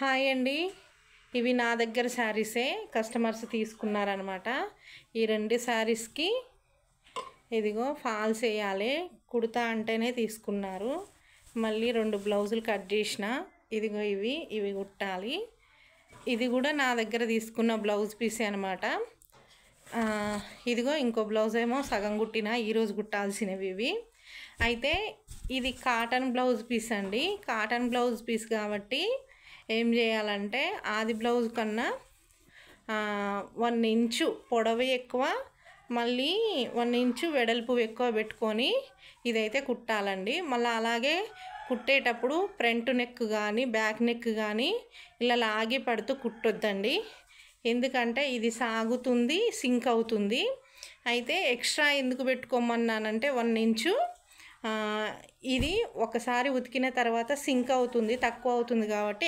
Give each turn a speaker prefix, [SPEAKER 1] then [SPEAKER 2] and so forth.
[SPEAKER 1] Hi అండి, ఇవి నా దగ్గర శారీసే కస్టమర్స్ తీసుకున్నారనమాట. ఈ రెండు శారీస్కి ఇదిగో ఫాల్స్ వేయాలి, కుడతా అంటేనే తీసుకున్నారు. మళ్ళీ 2 బ్లౌజులు కట్ చేసిన. ఇదిగో ఇవి కుట్టాలి. ఇది కూడా నా దగ్గర తీసుకున్న బ్లౌజ్ పీసే అనమాట. ఇదిగో ఇంకో బ్లౌజ్ ఏమో సగం కుట్టిన, ఈరోజు కుట్టాల్సినవి ఇవి. అయితే ఇది కాటన్ బ్లౌజ్ పీస్ అండి. కాటన్ బ్లౌజ్ పీస్ కాబట్టి ఏం చేయాలంటే ఆది బ్లౌజ్ కన్నా 1 ఇంచు పొడవు ఎక్కువ, మళ్ళీ 1 ఇంచు వెడల్పు ఎక్కువ పెట్టుకొని ఇదైతే కుట్టాలండి. మళ్ళీ అలాగే కుట్టేటప్పుడు ఫ్రంట్ నెక్ కానీ బ్యాక్ నెక్ కానీ ఇలా లాగి పడుతూ కుట్టొద్దండి. ఎందుకంటే ఇది సాగుతుంది, సింక్ అవుతుంది. అయితే ఎక్స్ట్రా ఎందుకు పెట్టుకోమన్నానంటే 1 ఇంచు ఇది ఒకసారి ఉతికిన తర్వాత సింక్ అవుతుంది, తక్కువ అవుతుంది కాబట్టి